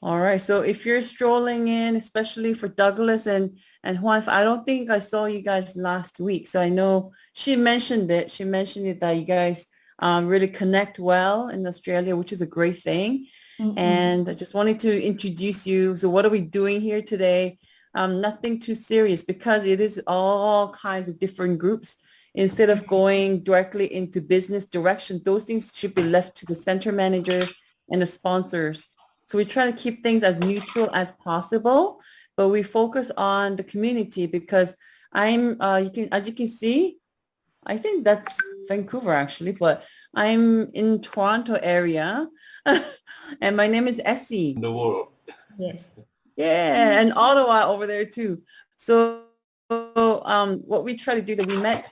All right. So if you're strolling in, especially for Douglas and Juan, I don't think I saw you guys last week. So I know she mentioned it. She mentioned it that you guys really connect well in Australia, which is a great thing. Mm-mm. And I just wanted to introduce you. So what are we doing here today? Nothing too serious because it is all kinds of different groups. Instead of going directly into business direction, those things should be left to the center managers and the sponsors. So we try to keep things as neutral as possible, but we focus on the community because as you can see, I think that's Vancouver actually, but I'm in Toronto area and my name is Essie. The world. Yes. Yeah, and Ottawa over there too. So what we try to do is that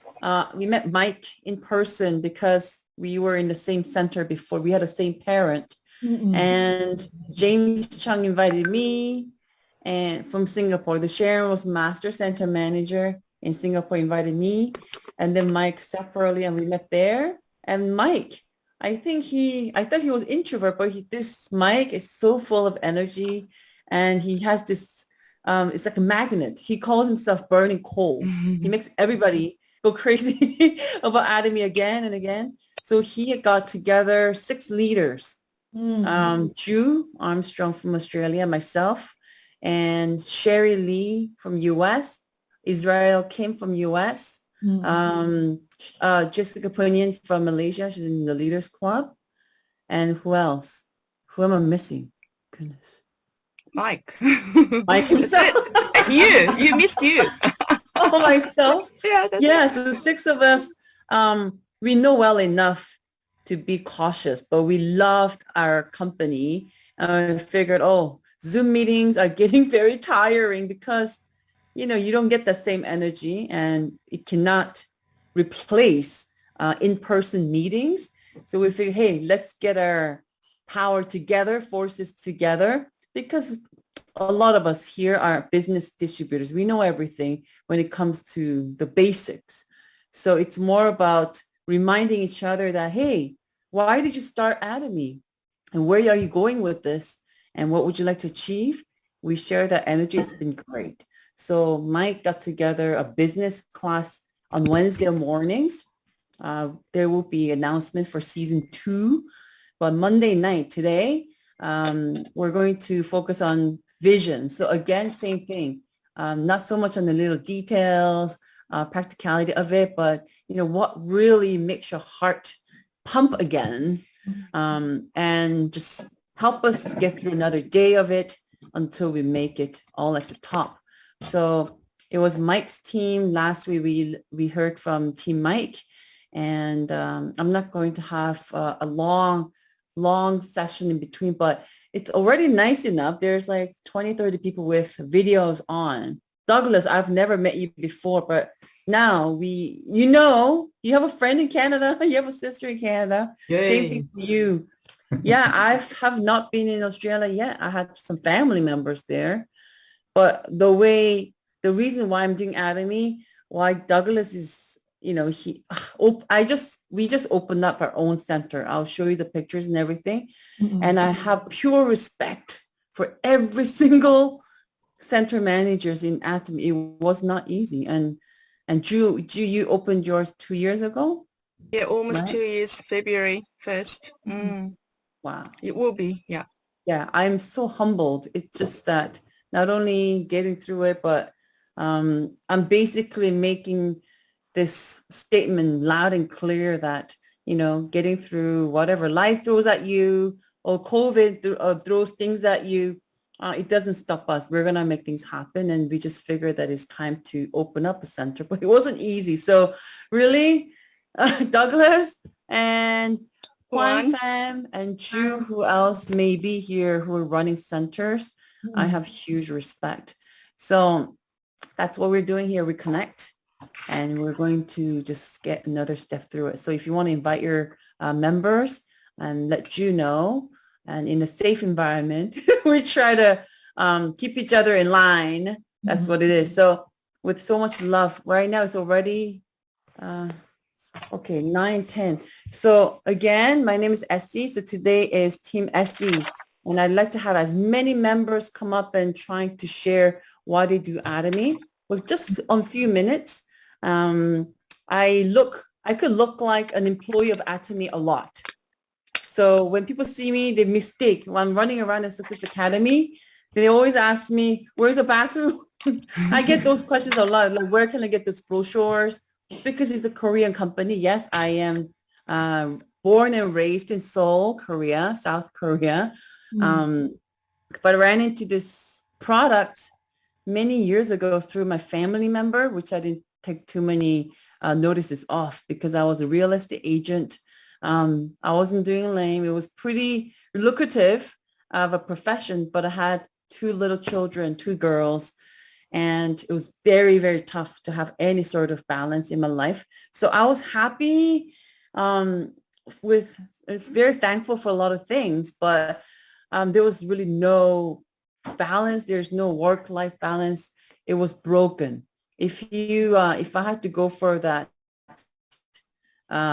we met Mike in person because we were in the same center before. We had the same parent. Mm-mm. And James Chung invited me and from Singapore. The Sharon was master center manager in Singapore, invited me, and then Mike separately, and we met there. And Mike, I thought he was introvert, but this Mike is so full of energy, and he has this, it's like a magnet. He calls himself burning coal. He makes everybody go crazy about Atomy again and again. So he got together 6 leaders, Mm. Drew Armstrong from Australia, myself, and Sherry Lee from US, Israel Kim from US, Mm. Jessica Punyan from Malaysia, she's in the Leaders Club, and who else? Who am I missing? Goodness. Mike. Mike That's himself. it. You missed you. Oh, myself. Yeah, that's Yeah, it. so the 6 of us, we know well enough to be cautious, but we loved our company. I figured, oh, Zoom meetings are getting very tiring because, you don't get the same energy and it cannot replace in-person meetings. So we figured, hey, let's get our power together, forces together, because a lot of us here are business distributors. We know everything when it comes to the basics. So it's more about reminding each other that, hey, why did you start Atomy? And where are you going with this? And what would you like to achieve? We share that energy. It's been great. So Mike got together a business class on Wednesday mornings. There will be announcements for season 2. But Monday night today, we're going to focus on vision. So again, same thing. Not so much on the little details, practicality of it, but what really makes your heart pump again, and just help us get through another day of it until we make it all at the top. So it was Mike's team. Last week we heard from Team Mike, and I'm not going to have a long session in between, but it's already nice enough. There's like 20, 30 people with videos on. Douglas, I've never met you before, but now you have a friend in Canada, you have a sister in Canada. Same thing Yay. for you. Yeah, I have not been in Australia yet. I had some family members there, but the reason why I'm doing Atomy, why Douglas is, we just opened up our own center. I'll show you the pictures and everything. Mm-mm. And I have pure respect for every single center managers in Atomy. It was not easy. And Drew, you opened yours 2 years ago, Yeah, almost right? 2 years, February 1st. Wow. It will be, yeah. Yeah, I'm so humbled. It's just that not only getting through it, but I'm basically making this statement loud and clear that, getting through whatever life throws at you or COVID throws things at you, it doesn't stop us. We're going to make things happen. And we just figured that it's time to open up a center, but it wasn't easy. So really, Douglas and Juan One. Pham and Ju, who else may be here who are running centers, I Mm-mm. have huge respect. So that's what we're doing here. We connect and we're going to just get another step through it. So if you want to invite your members and let you know, and in a safe environment, we try to keep each other in line. That's what it is. So with so much love, right now it's already, okay, 9:10. So again, my name is Essie. So today is Team Essie. And I'd like to have as many members come up and trying to share why they do Atomy. With just a few minutes, I could look like an employee of Atomy a lot. So when people see me, they mistake when I'm running around in Success Academy. They always ask me, where's the bathroom? I get those questions a lot. Like, where can I get these brochures? Because it's a Korean company. Yes, I am born and raised in Seoul, Korea, South Korea. But I ran into this product many years ago through my family member, which I didn't take too many notices off because I was a real estate agent. I wasn't doing lame. It was pretty lucrative of a profession, but I had two little children, two girls, and it was very, very tough to have any sort of balance in my life. So I was happy with, very thankful for a lot of things, but there was really no balance. There's no work-life balance. It was broken. If I had to go for that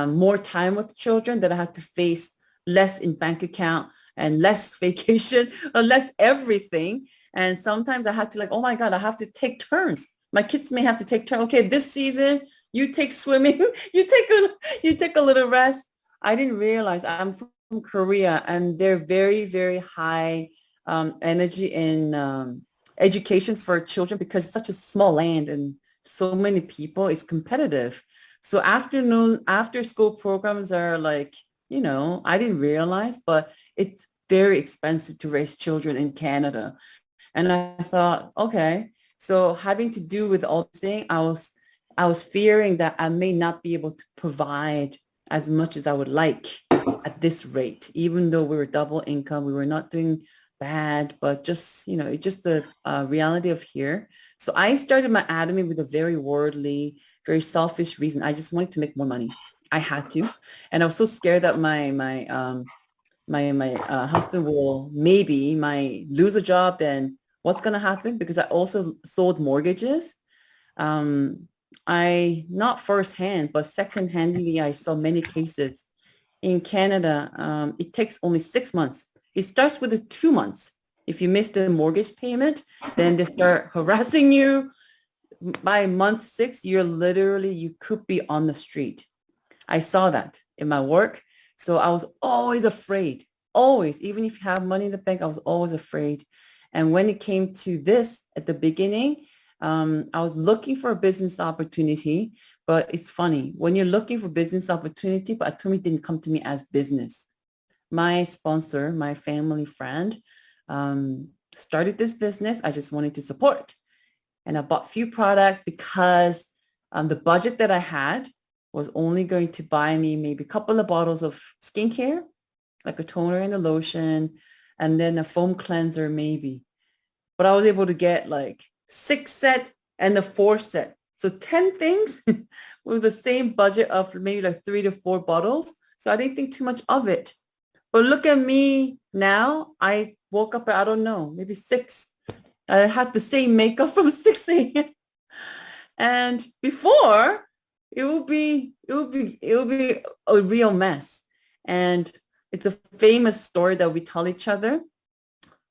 more time with children, that I had to face less in bank account and less vacation or less everything. And sometimes I had to like, oh my God, I have to take turns. My kids may have to take turns. Okay, this season you take swimming, you take a little rest. I didn't realize I'm from Korea and they're very, very high energy in education for children because it's such a small land and so many people. It's competitive. So after school programs are like, I didn't realize, but it's very expensive to raise children in Canada. And I thought, okay, so having to do with all this thing, I was fearing that I may not be able to provide as much as I would like at this rate, even though we were double income, we were not doing bad, but just, it's just the reality of here. So I started my Atomy with a very worldly, very selfish reason. I just wanted to make more money. I had to. And I was so scared that my husband will might lose a job, then what's going to happen? Because I also sold mortgages. I, not firsthand, but secondhandly, I saw many cases in Canada. It takes only 6 months. It starts with the 2 months. If you miss the mortgage payment, then they start harassing you. By month 6, you could be on the street. I saw that in my work. So I was always afraid, always, even if you have money in the bank, I was always afraid. And when it came to this at the beginning, I was looking for a business opportunity, but it's funny when you're looking for business opportunity, but Atomy didn't come to me as business. My sponsor, my family friend, started this business. I just wanted to support. And I bought few products because the budget that I had was only going to buy me maybe a couple of bottles of skincare, like a toner and a lotion, and then a foam cleanser maybe. But I was able to get like 6 set and a 4 set. So 10 things with the same budget of maybe like 3 to 4 bottles. So I didn't think too much of it. But look at me now. I woke up at, I don't know, maybe 6. I had the same makeup from 6 a.m. And before, it will be a real mess. And it's a famous story that we tell each other.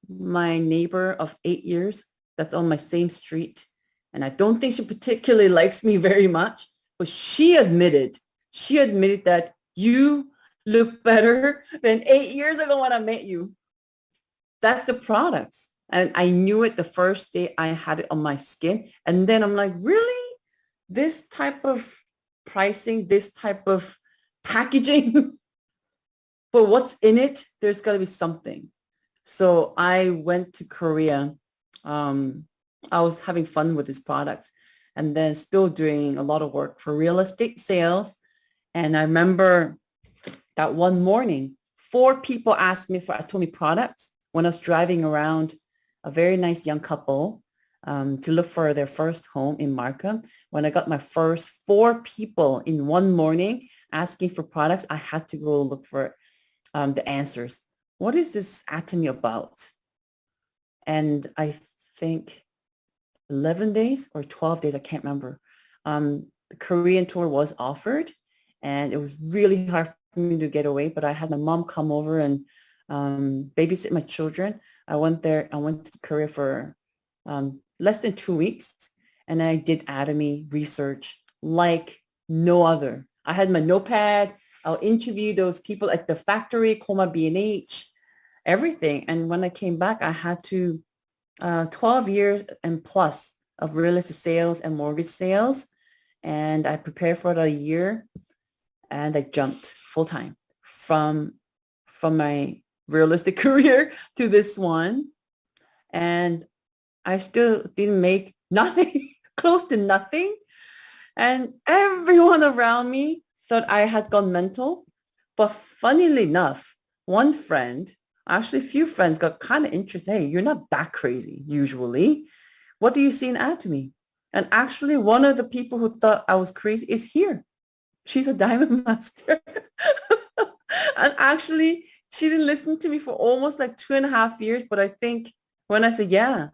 My neighbor of 8 years, that's on my same street. And I don't think she particularly likes me very much, but she admitted that you look better than 8 years ago when I met you. That's the products. And I knew it the first day I had it on my skin. And then I'm like, really? This type of pricing, this type of packaging, but what's in it? There's got to be something. So I went to Korea. I was having fun with these products and then still doing a lot of work for real estate sales. And I remember that one morning, 4 people asked me for Atomy products when I was driving around a very nice young couple to look for their first home in Markham. When I got my first 4 people in one morning asking for products, I had to go look for the answers. What is this Atomy about? And I think 11 days or 12 days, I can't remember. The Korean tour was offered and it was really hard for me to get away, but I had my mom come over and babysit my children. I went to Korea for less than 2 weeks, and I did Atomy research like no other. I had my notepad. I'll interview those people at the factory, Coma B&H, everything. And when I came back, I had to 12 years and plus of real estate sales and mortgage sales. And I prepared for it a year, and I jumped full time from my real estate career to this one. And I still didn't make nothing, close to nothing. And everyone around me thought I had gone mental. But funnily enough, one friend, actually a few friends got kind of interested. Hey, you're not that crazy usually. What do you see in Atomy? And actually one of the people who thought I was crazy is here. She's a diamond master. And actually, she didn't listen to me for almost like 2.5 years. But I think when I said, yeah,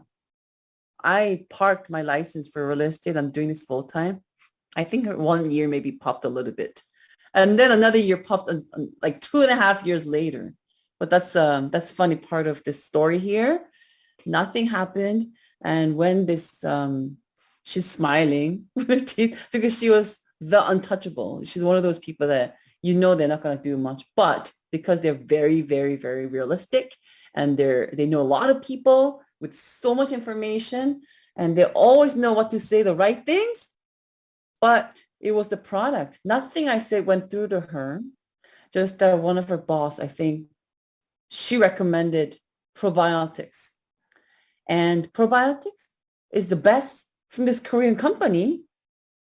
I parked my license for real estate, I'm doing this full time, I think 1 year maybe popped a little bit. And then another year popped like 2.5 years later. But that's funny part of this story here. Nothing happened. And when this, she's smiling with her teeth because she was the untouchable. She's one of those people that they're not going to do much, but because they're very, very, very realistic, and they know a lot of people with so much information, and they always know what to say, the right things. But it was the product. Nothing I said went through to her. Just that one of her boss, I think, she recommended probiotics. And probiotics is the best from this Korean company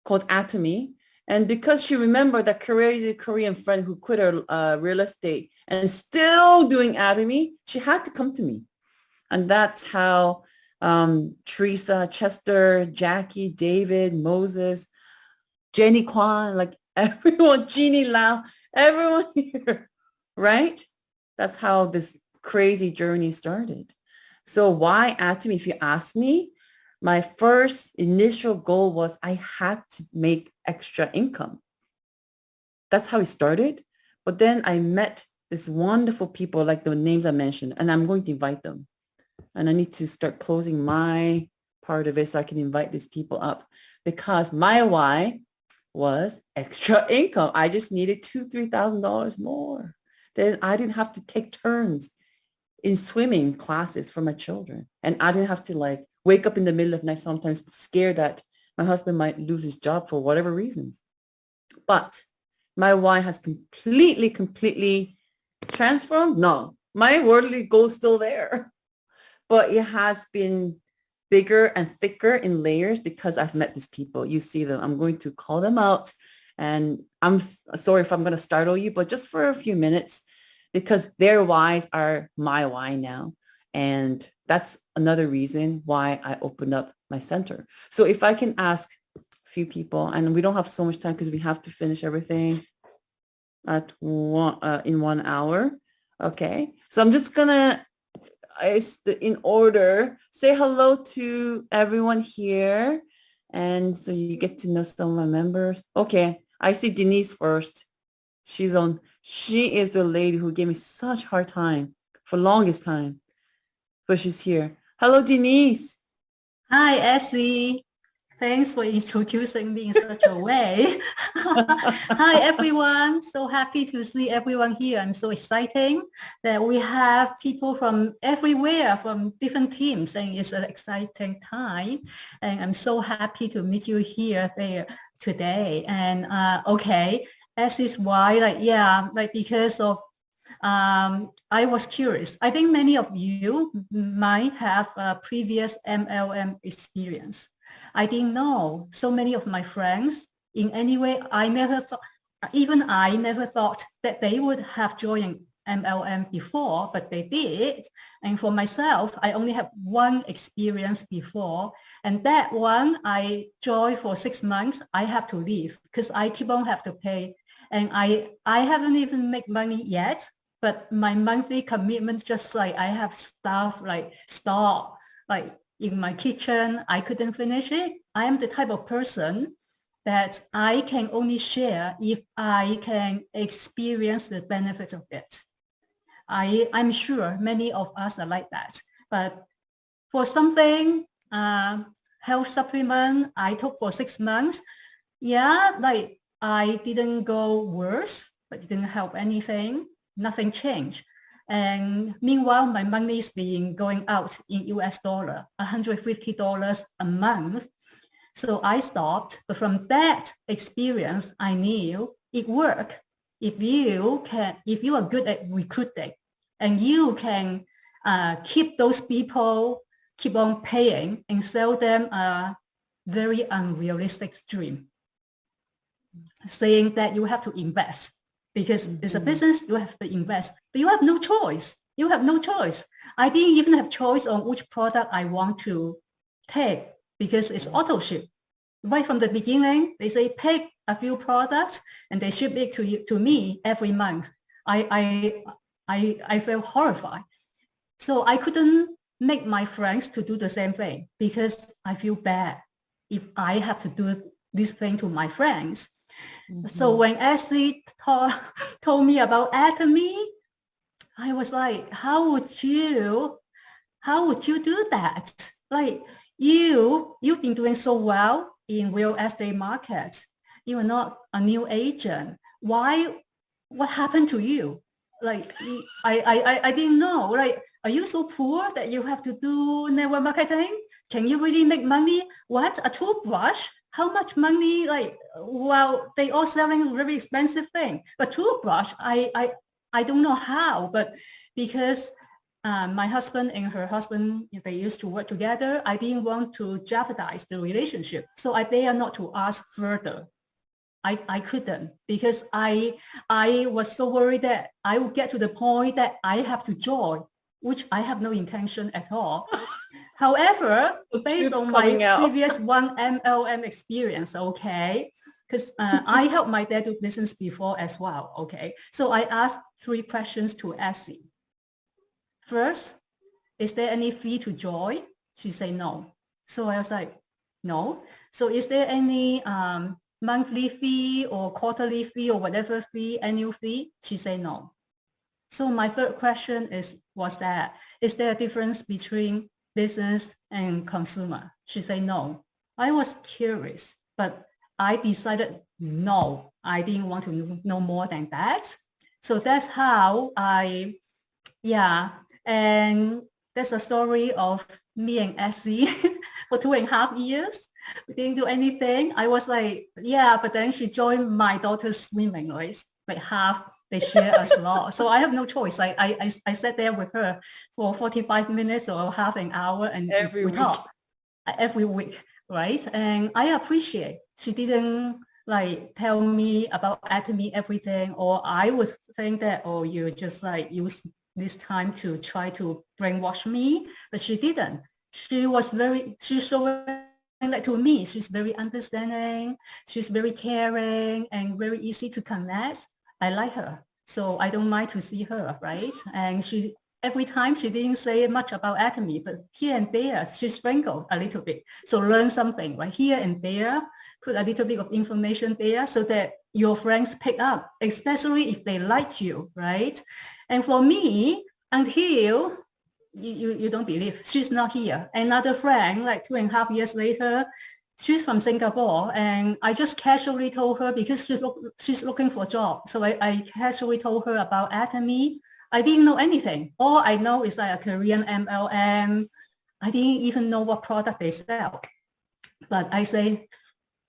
called Atomy. And because she remembered that crazy Korean friend who quit her real estate and still doing Atomy, she had to come to me. And that's how Teresa, Chester, Jackie, David, Moses, Jenny Kwan, like everyone, Jeannie Lau, everyone here, right? That's how this crazy journey started. So why Atomy? If you ask me, my first initial goal was I had to make extra income. That's how it started. But then I met this wonderful people like the names I mentioned, and I'm going to invite them. And I need to start closing my part of it so I can invite these people up, because my why was extra income. I just needed $2,000-$3,000 more. Then I didn't have to take turns in swimming classes for my children. And I didn't have to like wake up in the middle of the night, sometimes scared that my husband might lose his job for whatever reasons. But my why has completely transformed. No, my worldly goal is still there, but it has been bigger and thicker in layers because I've met these people. You see them. I'm going to call them out, and I'm sorry if I'm going to startle you, but just for a few minutes, because their whys are my why now. And that's another reason why I opened up my center. So if I can ask a few people, and we don't have so much time because we have to finish everything at in 1 hour. Okay. So I'm just gonna, in order, say hello to everyone here. And so you get to know some of my members. Okay. I see Denise first. She is the lady who gave me such hard time for longest time, but she's here. Hello, Denise. Hi, Essie. Thanks for introducing me in such a way. Hi, everyone. So happy to see everyone here. I'm so excited that we have people from everywhere, from different teams, and it's an exciting time. And I'm so happy to meet you here there today. And okay, Essie's why, because of I was curious. I think many of you might have a previous MLM experience. I didn't know. So many of my friends, in any way, I never thought that they would have joined MLM before, but they did. And for myself, I only have one experience before. And that one, I joined for 6 months. I have to leave because I keep on have to pay. And I haven't even made money yet, but my monthly commitment, just like I have stuff like stock, like in my kitchen, I couldn't finish it. I am the type of person that I can only share if I can experience the benefits of it. I'm sure many of us are like that. But for something, health supplement I took for 6 months, yeah, like I didn't go worse, but it didn't help anything. Nothing changed. And meanwhile, my money is being going out in US dollar, $150 a month. So I stopped. But from that experience, I knew it worked. If you are good at recruiting and you can keep those people, keep on paying and sell them a very unrealistic dream, saying that you have to invest because it's a business, you have to invest, but you have no choice. You have no choice. I didn't even have choice on which product I want to take because it's auto ship. Right from the beginning, they say pick a few products and they ship it to me every month. I felt horrified. So I couldn't make my friends to do the same thing because I feel bad if I have to do this thing to my friends. So when Essie told me about Atomy, I was like, how would you do that? Like you've been doing so well in real estate market. You are not a new agent. Why? What happened to you? Like I didn't know. Like, are you so poor that you have to do network marketing? Can you really make money? What? A toothbrush? How much money? Like, well, they all selling very expensive thing. But toothbrush, I don't know how, but because my husband and her husband, they used to work together, I didn't want to jeopardize the relationship. So I dare not to ask further. I couldn't because I was so worried that I would get to the point that I have to join, which I have no intention at all. However, based on my previous one MLM experience, okay, because I helped my dad do business before as well, okay. So I asked 3 questions to Essie. First, is there any fee to join? She said no. So I was like, no. So is there any monthly fee or quarterly fee or whatever fee, annual fee? She said no. So my third question is there a difference between business and consumer? She said no. I was curious, but I decided no, I didn't want to know more than that. So that's how and that's a story of me and Essie for 2.5 years. We didn't do anything. I was like, yeah, but then she joined my daughter's swimming, right? Like half, they share a slot. So I have no choice. I sat there with her for 45 minutes or half an hour and we talk every week, right? And I appreciate she didn't like tell me about Atomy everything, or I would think that, oh, you just like use this time to try to brainwash me, but she didn't. She's showing that to me, she's very understanding, she's very caring and very easy to connect. I like her, so I don't mind to see her, right? And every time she didn't say much about Atomy, but here and there, she sprinkled a little bit. So learn something, right? Here and there, put a little bit of information there so that your friends pick up, especially if they like you, right? And for me, until you don't believe, she's not here. Another friend, like 2.5 years later, she's from Singapore, and I just casually told her because she's looking for a job. So I casually told her about Atomy. I didn't know anything. All I know is like a Korean MLM. I didn't even know what product they sell. But I say,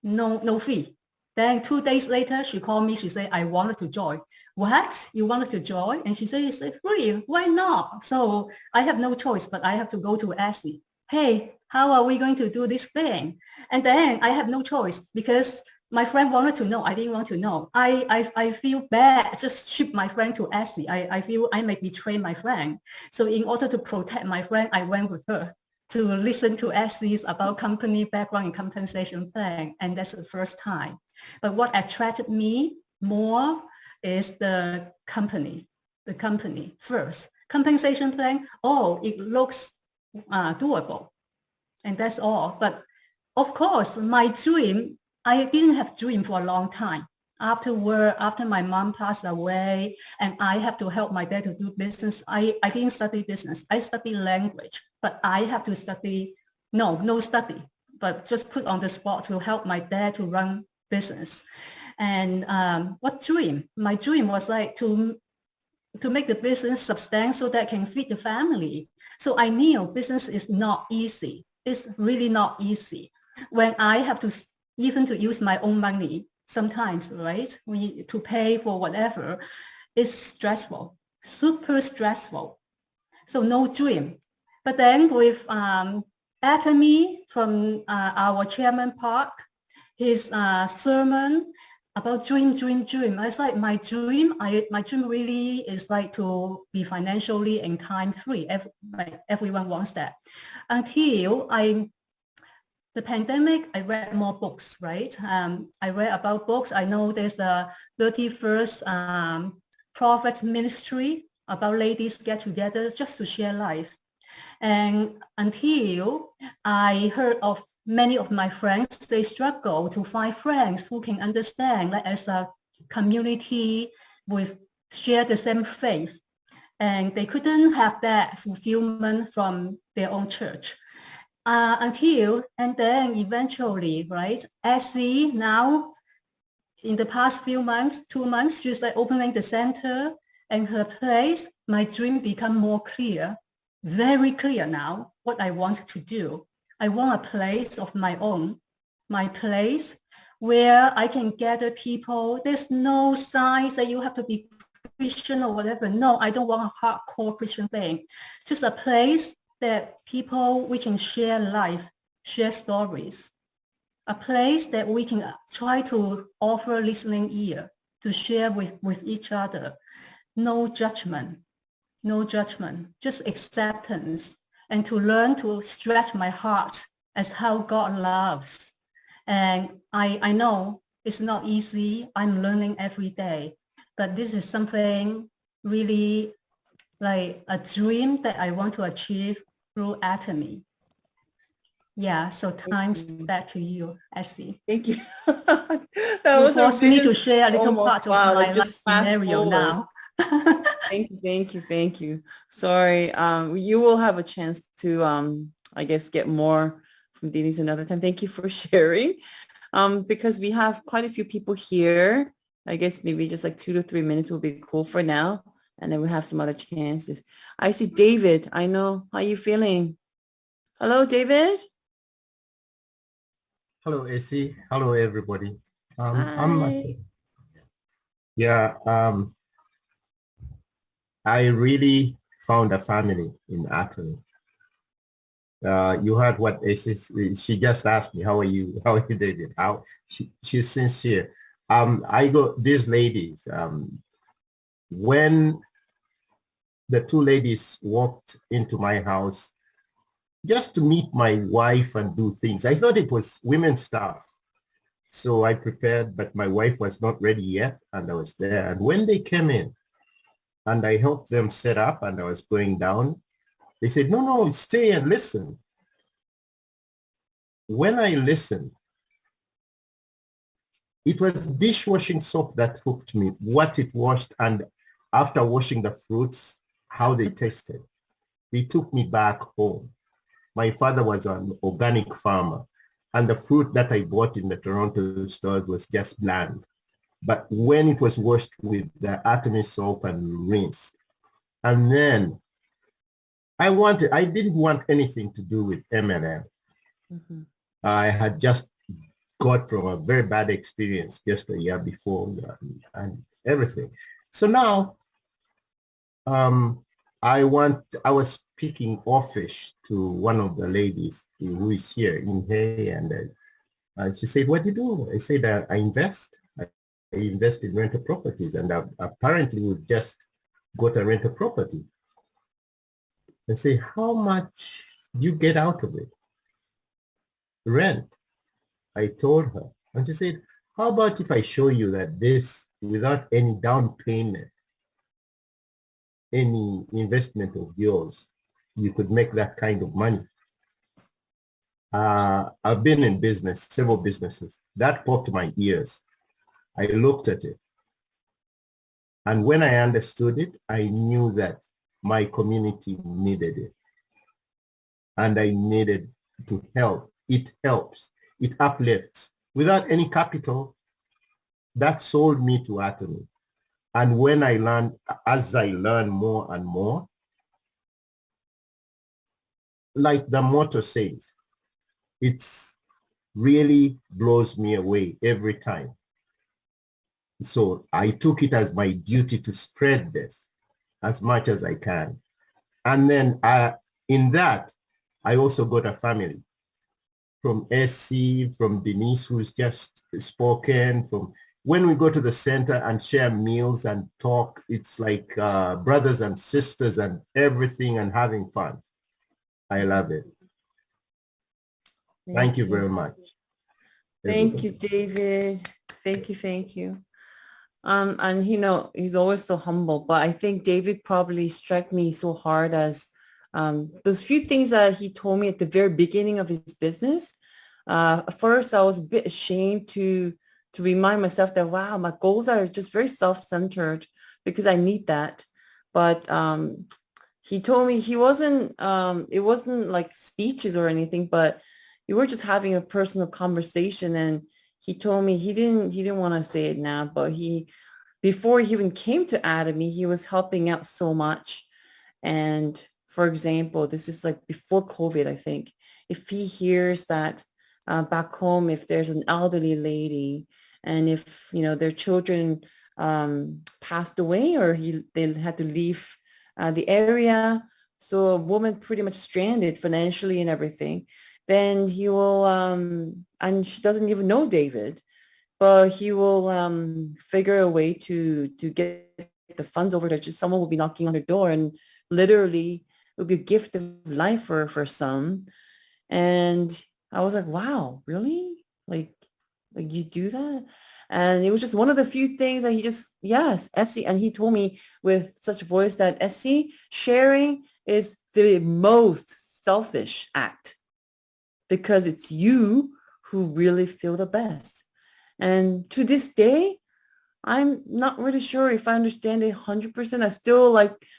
no fee. Then 2 days later, she called me. She said, I wanted to join. What? You wanted to join? And she said, it's free. Why not? So I have no choice, but I have to go to Essie. Hey, how are we going to do this thing? And then I have no choice because my friend wanted to know. I didn't want to know. I feel bad. Just ship my friend to Essie. I feel I may betray my friend. So in order to protect my friend, I went with her to listen to Essie's about company background and compensation plan. And that's the first time. But what attracted me more is the company first. Compensation plan, oh, it looks doable. And that's all. But of course, my dream, I didn't have dream for a long time. after my mom passed away, and I have to help my dad to do business, I didn't study business. I studied language, but I have to study, no study, but just put on the spot to help my dad to run business. And what dream? My dream was like to make the business substantial so that can feed the family. So I knew business is not easy. It's really not easy. When I have to even to use my own money sometimes, right? To pay for whatever, it's stressful, super stressful. So no dream. But then with Atomy from our chairman Park, his sermon about dream. I was like, my dream really is like to be financially and time free. Everyone wants that. Until the pandemic, I read more books, right? I read about books. I know there's a 31st Prophet Ministry about ladies get together just to share life. And until I heard of many of my friends, they struggle to find friends who can understand, like as a community with share the same faith. And they couldn't have that fulfillment from their own church. And then eventually, right, Essie now, in the past few months, 2 months, she's like opening the center, and her place, my dream become more clear, very clear now, what I want to do. I want a place of my own, my place where I can gather people. There's no signs that you have to be Christian or whatever. No, I don't want a hardcore Christian thing. Just a place that people, we can share life, share stories. A place that we can try to offer listening ear to share with each other. No judgment, just acceptance, and to learn to stretch my heart as how God loves. And I know it's not easy. I'm learning every day, but this is something really like a dream that I want to achieve through Atomy. Yeah, so time's back to you, Essie. Thank you. You forced me to share a little part of my like life scenario now. Thank you. Sorry, you will have a chance to, I guess, get more from Denise another time. Thank you for sharing. Because we have quite a few people here. I guess maybe just like 2 to 3 minutes will be cool for now. And then we have some other chances. I see David. I know. How you feeling? Hello, David. Hello, Essie. Hello, everybody. Hi. I really found a family in Atomy. You heard what Essie, she just asked me, how are you? How are you, David? She's sincere. I go, these ladies, when the two ladies walked into my house just to meet my wife and do things, I thought it was women's stuff. So I prepared, but my wife was not ready yet, and I was there. And when they came in, and I helped them set up, and I was going down, they said, no, stay and listen. When I listened, it was dishwashing soap that hooked me, what it washed, and after washing the fruits, how they tasted. They took me back home. My father was an organic farmer, and the fruit that I bought in the Toronto stores was just bland. But when it was washed with the Atomy soap and rinsed, and then I didn't want anything to do with M&M. Mm-hmm. I had just got from a very bad experience just a year before and everything. So now I was speaking offish to one of the ladies who is here in here, and she said, what do you do? I said, I invest. I invest in rental properties, and apparently we've just got a rental property. And say, how much do you get out of it? Rent. I told her, and she said, how about if I show you that this, without any down payment, any investment of yours, you could make that kind of money. I've been in business, several businesses. That popped my ears. I looked at it. And when I understood it, I knew that my community needed it. And I needed to help. It helps. It uplifts. Without any capital, that sold me to Atomy. And when I learned, as I learn more and more, like the motto says, it's really blows me away every time. So I took it as my duty to spread this as much as I can. And then in that, I also got a family from Essie, from Denise, who's just spoken, from when we go to the center and share meals and talk, it's like brothers and sisters and everything and having fun. I love it. Thank you very much. Thank you, David. Thank you, thank you. And he's always so humble, but I think David probably struck me so hard as those few things that he told me at the very beginning of his business. At first, I was a bit ashamed to remind myself that, wow, my goals are just very self-centered because I need that. But he told me he wasn't, it wasn't like speeches or anything, but we were just having a personal conversation. And he told me he didn't want to say it now, but before he even came to Atomy, he was helping out so much. And for example, this is like before COVID, I think, if he hears that back home, if there's an elderly lady and if, their children passed away or they had to leave the area, so a woman pretty much stranded financially and everything, then he will, and she doesn't even know David, but he will figure a way to get the funds over to someone will be knocking on her door, and literally it would be a gift of life for some. And I was like, wow, really? Like you do that? And it was just one of the few things that yes, Essie. And he told me with such a voice that Essie, sharing is the most selfish act because it's you who really feel the best. And to this day, I'm not really sure if I understand it 100%. I still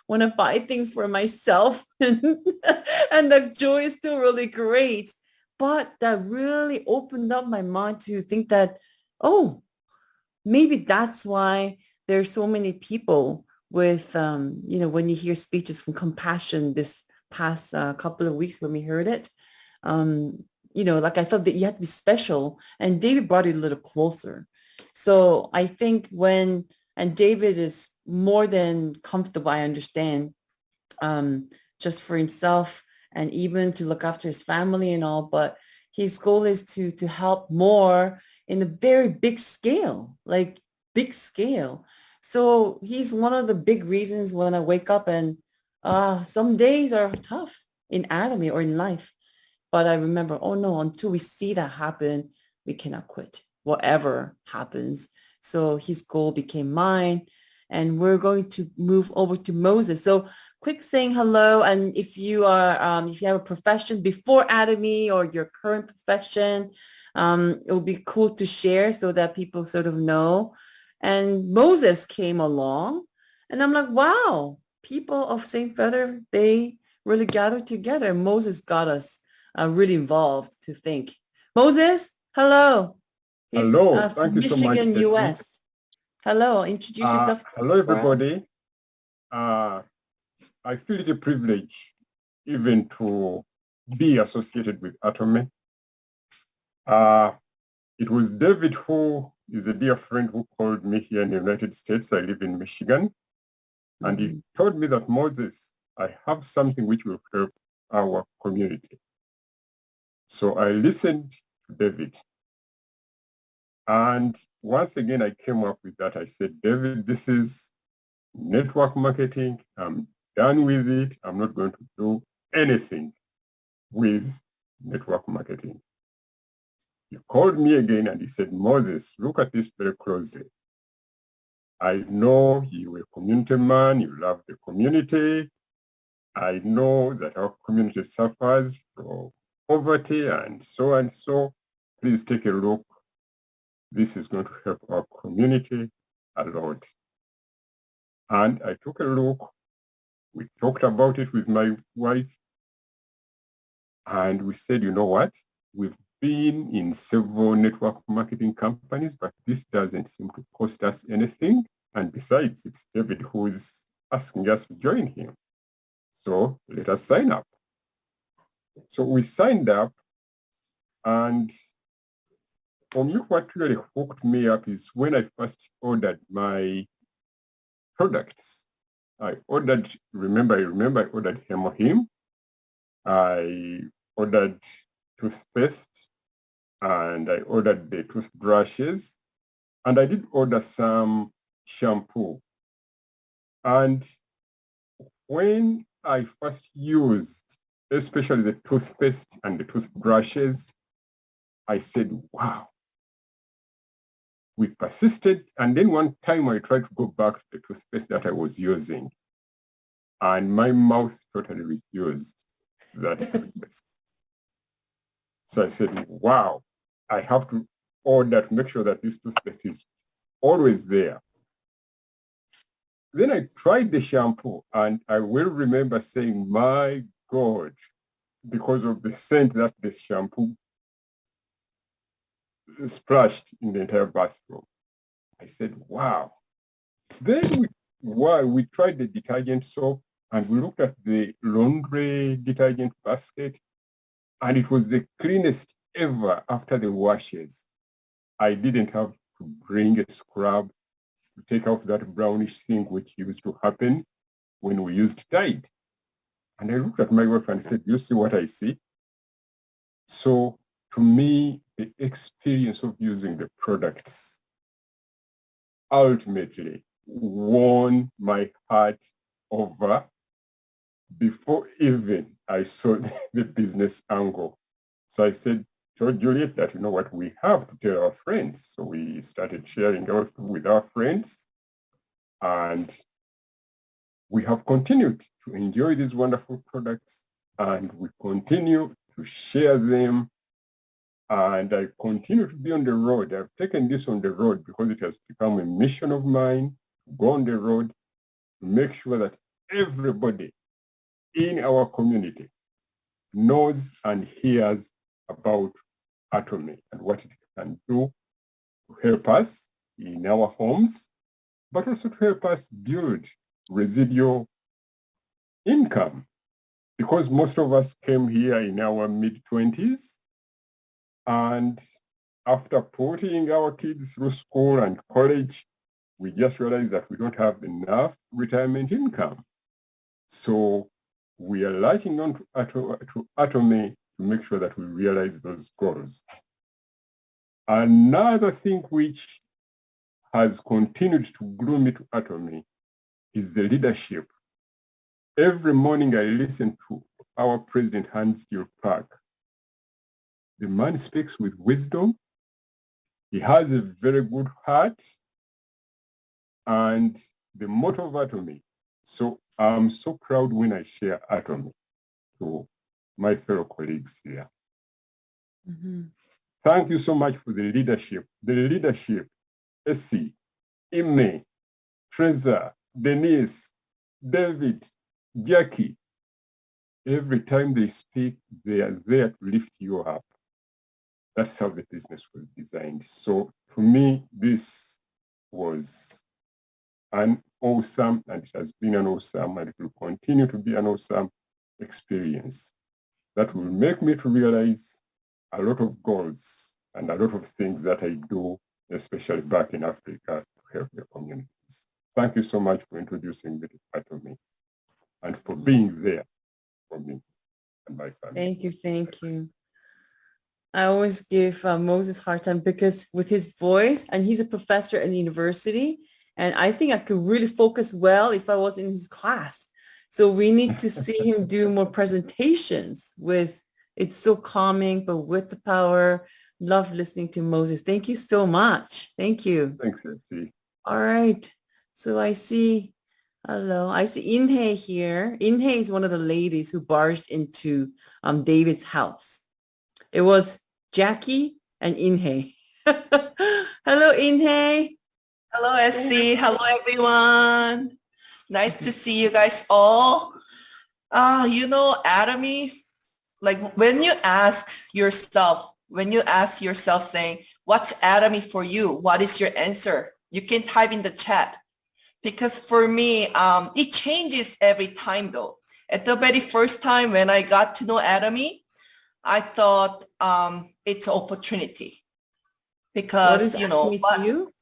want to buy things for myself and the joy is still really great. But that really opened up my mind to think that, oh, maybe that's why there's so many people with, when you hear speeches from Compassion this past couple of weeks when we heard it, I thought that you had to be special, and David brought it a little closer. So I think and David is more than comfortable, I understand, just for himself and even to look after his family and all, but his goal is to help more in a very big scale, like big scale. So he's one of the big reasons when I wake up and some days are tough in Atomy or in life. But I remember, oh no, until we see that happen, we cannot quit, whatever happens. So his goal became mine. And we're going to move over to Moses. So quick saying hello. And if you are, if you have a profession before Atomy or your current profession, it would be cool to share so that people sort of know. And Moses came along and I'm like, wow, people of St. Feather, they really gathered together. Moses got us really involved to think. Moses, hello. He's hello, from thank you so much, Michigan, Essie. US. Hello, introduce yourself. Hello, everybody. I feel it a privilege even to be associated with Atomy. It was David, who is a dear friend, who called me here in the United States. I live in Michigan. And he told me that, Moses, I have something which will help our community. So I listened to David. And once again, I came up with that. I said, David, this is network marketing. I'm done with it. I'm not going to do anything with network marketing. He called me again and he said, Moses, look at this very closely. I know you're a community man. You love the community. I know that our community suffers from poverty and so and so. Please take a look this is going to help our community a lot. And I took a look. We talked about it with my wife. And we said, you know what? We've been in several network marketing companies, but this doesn't seem to cost us anything. And besides, it's David who is asking us to join him. So let us sign up. So we signed up, and for me, what really hooked me up is when I first ordered my products. I ordered, I remember I ordered Hemohim. I ordered toothpaste, and I ordered the toothbrushes, and I did order some shampoo. And when I first used, especially the toothpaste and the toothbrushes, I said, wow. We persisted, and then one time I tried to go back to the toothpaste that I was using, and my mouth totally refused that toothpaste. So I said, wow, I have to order to make sure that this toothpaste is always there. Then I tried the shampoo, and I will remember saying, my God, because of the scent that the shampoo splashed in the entire bathroom. I said, wow. Then we tried the detergent soap, and we looked at the laundry detergent basket, and it was the cleanest ever after the washes. I didn't have to bring a scrub to take out that brownish thing which used to happen when we used Tide. And I looked at my wife and said, you see what I see? So to me, the experience of using the products ultimately won my heart over before even I saw the business angle. So I said, told Juliet that, you know what, we have to tell our friends. So we started sharing out with our friends, and we have continued to enjoy these wonderful products, and we continue to share them. And I continue to be on the road. I've taken this on the road because it has become a mission of mine to go on the road to make sure that everybody in our community knows and hears about Atomy and what it can do to help us in our homes, but also to help us build residual income. Because most of us came here in our mid-20s, and after putting our kids through school and college, we just realized that we don't have enough retirement income. So we are latching on to Atomy to make sure that we realize those goals. Another thing which has continued to glue me to Atomy is the leadership. Every morning I listen to our president, Hans Park. The man speaks with wisdom. He has a very good heart, and the motto of Atomy. So I'm so proud when I share Atomy to my fellow colleagues here. Mm-hmm. Thank you so much for the leadership. The leadership, Essie, Ime, Treza, Denise, David, Jackie. Every time they speak, they are there to lift you up. That's how the business was designed. So to me, this was an awesome, and it has been an awesome, and it will continue to be an awesome experience that will make me to realize a lot of goals and a lot of things that I do, especially back in Africa, to help the communities. Thank you so much for introducing me to Atomy and for being there for me and my family. Thank you. Thank you. I always give Moses a hard time because with his voice, and he's a professor at the university, and I think I could really focus well if I was in his class. So we need to see him do more presentations with, it's so calming, but with the power. Love listening to Moses. Thank you so much. Thank you. Thanks, Essie. All right. So I see, hello, I see Inhe here. Inhe is one of the ladies who barged into David's house. It was Jackie and Inhe. Hello, Inhe. Hello, Essie. Hello, everyone. Nice to see you guys all. Atomy, like when you ask yourself saying, what's Atomy for you? What is your answer? You can type in the chat. Because for me, it changes every time though. At the very first time when I got to know Atomy, I thought it's opportunity. What is Because, Atomy to you?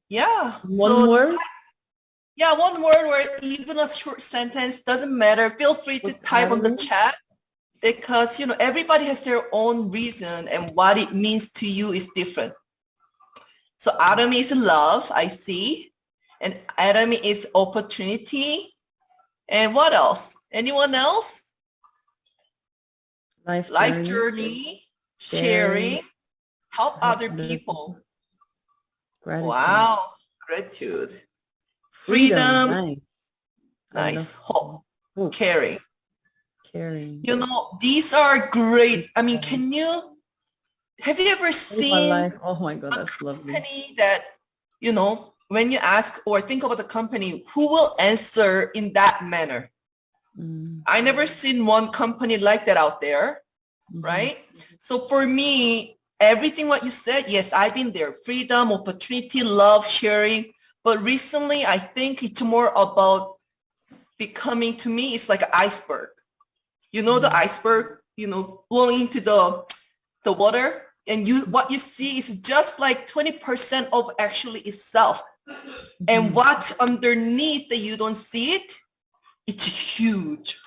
yeah. One word? Yeah, one word or even a short sentence, doesn't matter. Feel free to What's type on the Atomy? chat because, everybody has their own reason and what it means to you is different. So Atomy is love, I see. And Atomy is opportunity. And what else? Anyone else? Life Journey, sharing, sharing, help other people. Gratitude. Wow, gratitude. Freedom. Freedom. Nice. Hope. Hope. Caring. Caring. These are great. I mean, have you ever My seen life. Oh my God, that's lovely. company that, when you ask or think about the company, who will answer in that manner? I never seen one company like that out there, right? So for me, everything what you said, yes, I've been there. Freedom, opportunity, love, sharing. But recently, I think it's more about becoming, to me, it's like an iceberg. The iceberg, blowing into the water, and what you see is just like 20% of actually itself. And what's underneath that you don't see it, it's huge.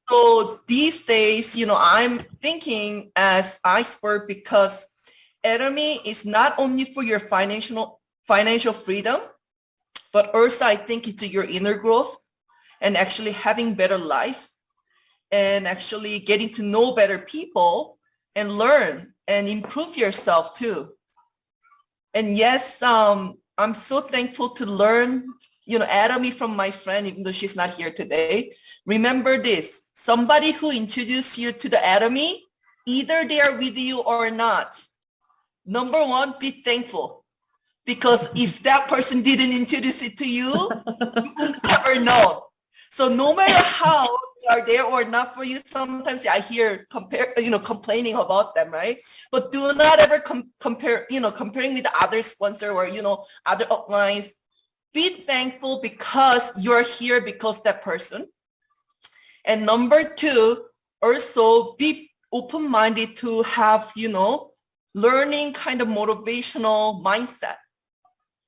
So these days, I'm thinking as iceberg because Atomy is not only for your financial freedom, but also I think it's your inner growth and actually having better life and actually getting to know better people and learn and improve yourself too. And yes, I'm so thankful to learn, Atomy from my friend, even though she's not here today. Remember this, somebody who introduced you to the Atomy, either they are with you or not. Number one, be thankful. Because if that person didn't introduce it to you, you would never know. So no matter how they are there or not for you, sometimes I hear complaining about them, right? But do not ever comparing with the other sponsor or, other uplines. Be thankful because you're here because that person. And number two, also be open-minded to have, learning kind of motivational mindset.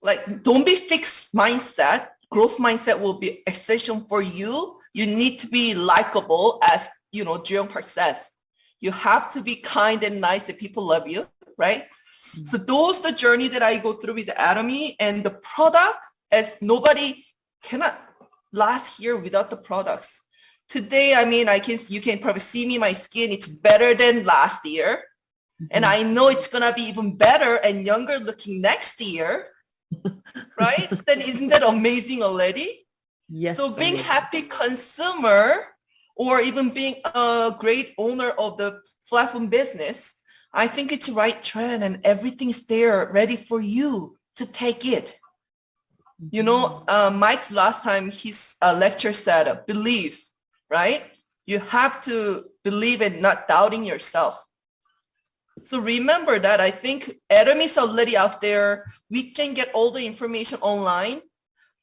Like, don't be fixed mindset. Growth mindset will be essential for you. You need to be likable, as Jung Park says. You have to be kind and nice that people love you, right? So those the journey that I go through with the Atomy, and the product, as nobody cannot last here without the products. Today, I mean, you can probably see me, my skin, it's better than last year. And I know it's gonna be even better and younger looking next year. Right? Then isn't that amazing already? Yes. So being happy consumer or even being a great owner of the platform business, I think it's the right trend and everything's there ready for you to take it. Mike's last time his lecture said, believe, right? You have to believe and not doubting yourself. So remember that I think Atomy is already out there. We can get all the information online,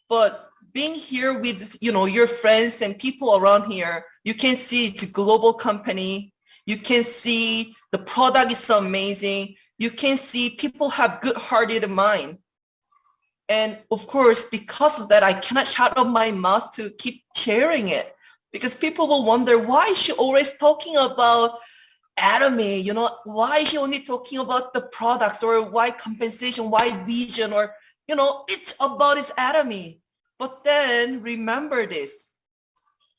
but being here with, your friends and people around here, you can see it's a global company. You can see the product is so amazing. You can see people have good-hearted mind. And of course, because of that, I cannot shut up my mouth to keep sharing it because people will wonder, why is she always talking about Atomy, why is she only talking about the products, or why compensation, why vision, or, it's about its Atomy. But then remember this,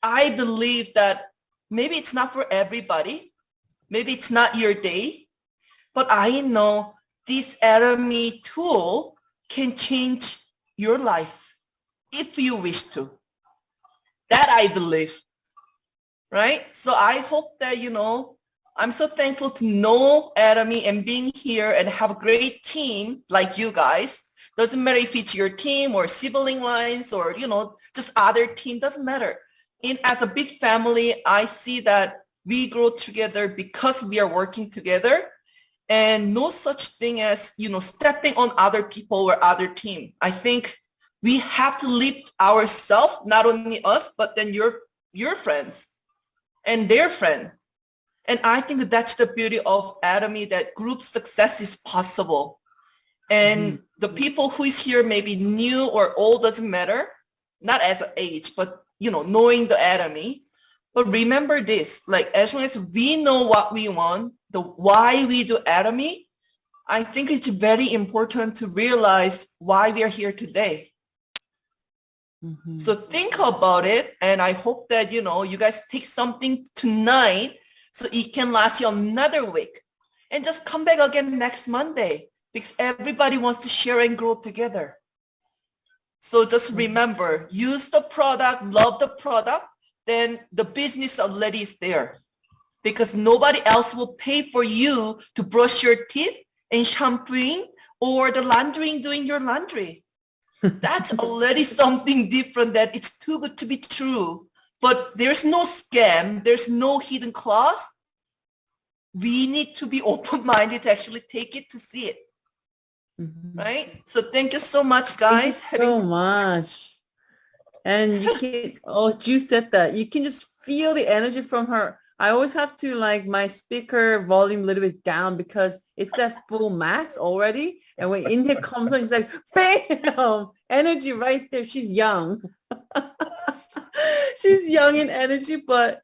I believe that maybe it's not for everybody. Maybe it's not your day, but I know this Atomy tool can change your life if you wish to. That I believe, right? So I hope that, I'm so thankful to know Atomy and being here and have a great team like you guys. Doesn't matter if it's your team or sibling lines or, just other team, doesn't matter. As a big family, I see that we grow together because we are working together, and no such thing as, stepping on other people or other team. I think we have to lift ourselves, not only us, but then your friends and their friend. And I think that's the beauty of Atomy, that group success is possible. And the people who is here, maybe new or old, doesn't matter, not as an age, but, knowing the Atomy. But remember this, like, as long as we know what we want, the why we do Atomy, I think it's very important to realize why we are here today. So think about it, and I hope that, you guys take something tonight so it can last you another week. And just come back again next Monday, because everybody wants to share and grow together. So just remember, use the product, love the product, then the business already is there, because nobody else will pay for you to brush your teeth and shampooing or the laundering, doing your laundry. That's already something different, that it's too good to be true. But there's no scam, there's no hidden clause. We need to be open-minded to actually take it to see it. Right? So thank you so much, guys. Thank you so much. And you can, you said that. You can just feel the energy from her. I always have to my speaker volume a little bit down because it's at full max already. And when India comes on, it's like, bam, energy right there. She's young. She's young in energy, but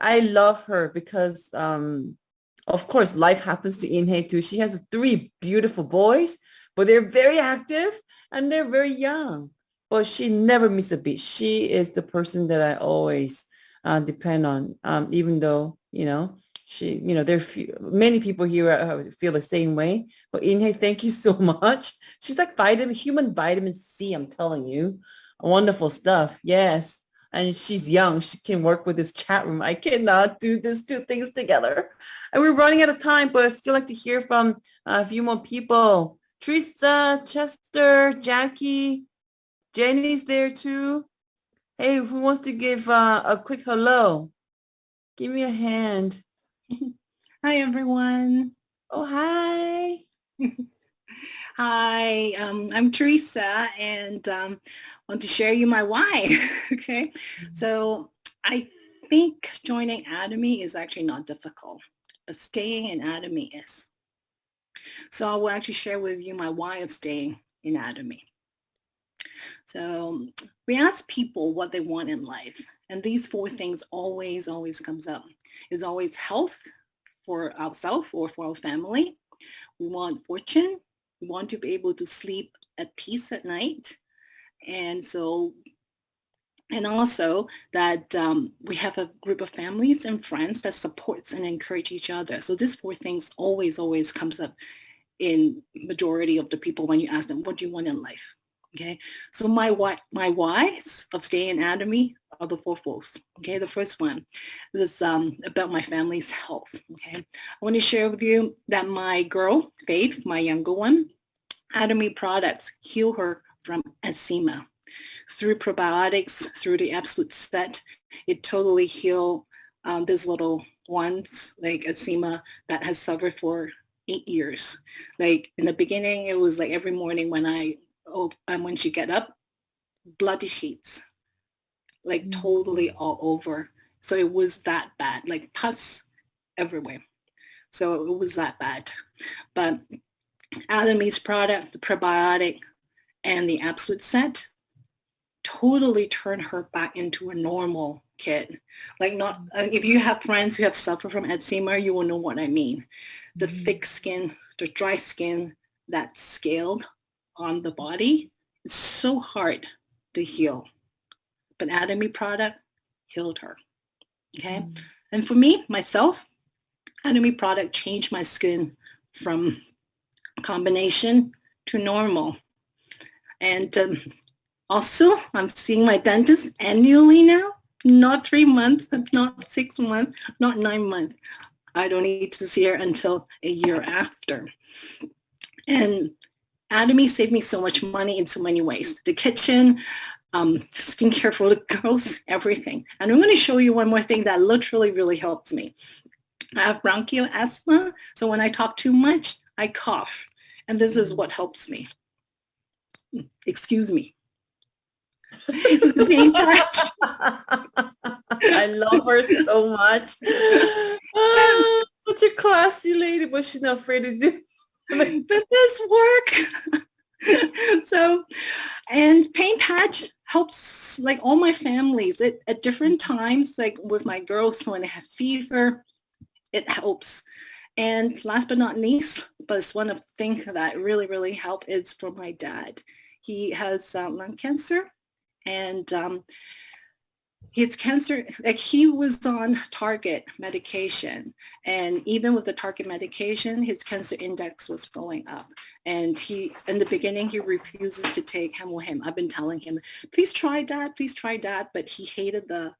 I love her because, of course, life happens to Inhe too. She has 3 beautiful boys, but they're very active and they're very young. But she never misses a beat. She is the person that I always depend on, even though, she, there are many people here feel the same way. But Inhe, thank you so much. She's like human vitamin C, I'm telling you. Wonderful stuff. Yes. And she's young. She can work with this chat room. I cannot do these 2 things together. And we're running out of time, but I'd still like to hear from a few more people. Teresa, Chester, Jackie, Jenny's there too. Hey, who wants to give a quick hello? Give me a hand. Hi, everyone. Oh, hi. Hi, I'm Teresa, and want to share you my why. Okay, so I think joining Atomy is actually not difficult, but staying in Atomy is. So I will actually share with you my why of staying in Atomy. So we ask people what they want in life, and these 4 things always comes up. It's always health for ourselves or for our family. We want fortune. We want to be able to sleep at peace at night. And also that we have a group of families and friends that supports and encourage each other. So these 4 things always comes up in majority of the people when you ask them, what do you want in life? Okay, so my whys of staying in Atomy are the 4 folds. Okay, the first one is about my family's health. Okay, I want to share with you that my girl, Faith, my younger one, Atomy products heal her from eczema. Through probiotics, through the absolute set, it totally healed these little ones, like eczema, that has suffered for 8 years. Like in the beginning, it was like every morning when she get up, bloody sheets, like totally all over. So it was that bad, like pus everywhere. So it was that bad. But Atomy's product, the probiotic, and the absolute set totally turned her back into a normal kid. Like not, if you have friends who have suffered from eczema, you will know what I mean. The thick skin, the dry skin that's scaled on the body is so hard to heal. But Atomy product healed her. Okay. And for me, myself, Atomy product changed my skin from combination to normal. And also, I'm seeing my dentist annually now, not 3 months, not 6 months, not 9 months. I don't need to see her until a year after. And Atomy saved me so much money in so many ways. The kitchen, skincare for the girls, everything. And I'm going to show you one more thing that literally really helps me. I have bronchial asthma, so when I talk too much, I cough. And this is what helps me. Excuse me. It's the pain patch. I love her so much. Ah, such a classy lady, but she's not afraid to do. But this work. So, and pain patch helps like all my families at different times, like with my girls when they have fever, it helps. And last but not least, but it's one of the things that really, really help is for my dad. He has lung cancer, and his cancer, like he was on target medication, and even with the target medication, his cancer index was going up. And he, in the beginning, he refuses to take Hemohim. I've been telling him, please try that, but he hated the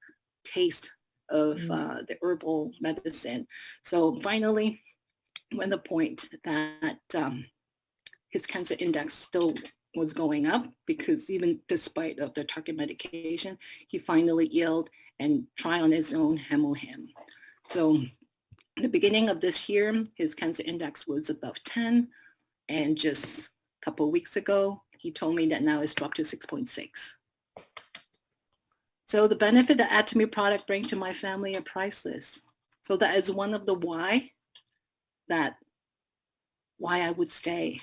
taste of the herbal medicine. So finally, when the point that his cancer index still was going up, because even despite of the target medication, he finally yielded and tried on his own Hemohim. So in the beginning of this year, his cancer index was above 10. And just a couple of weeks ago, he told me that now it's dropped to 6.6. So the benefit that Atomy product bring to my family are priceless. So that is one of the why I would stay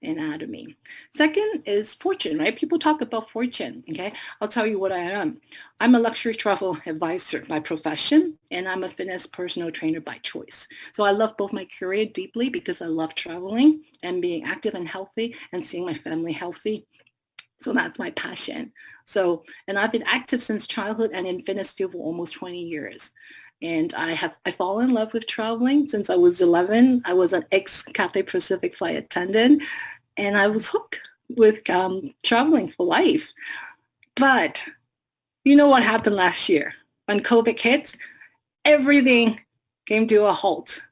in Atomy. Second is fortune, right? People talk about fortune, okay? I'll tell you what I am. I'm a luxury travel advisor by profession, and I'm a fitness personal trainer by choice. So I love both my career deeply because I love traveling and being active and healthy and seeing my family healthy. So that's my passion. So, and I've been active since childhood and in fitness field for almost 20 years. And I fall in love with traveling since I was 11. I was an ex-Cathay Pacific flight attendant, and I was hooked with traveling for life. But you know what happened last year? When COVID hit, everything came to a halt.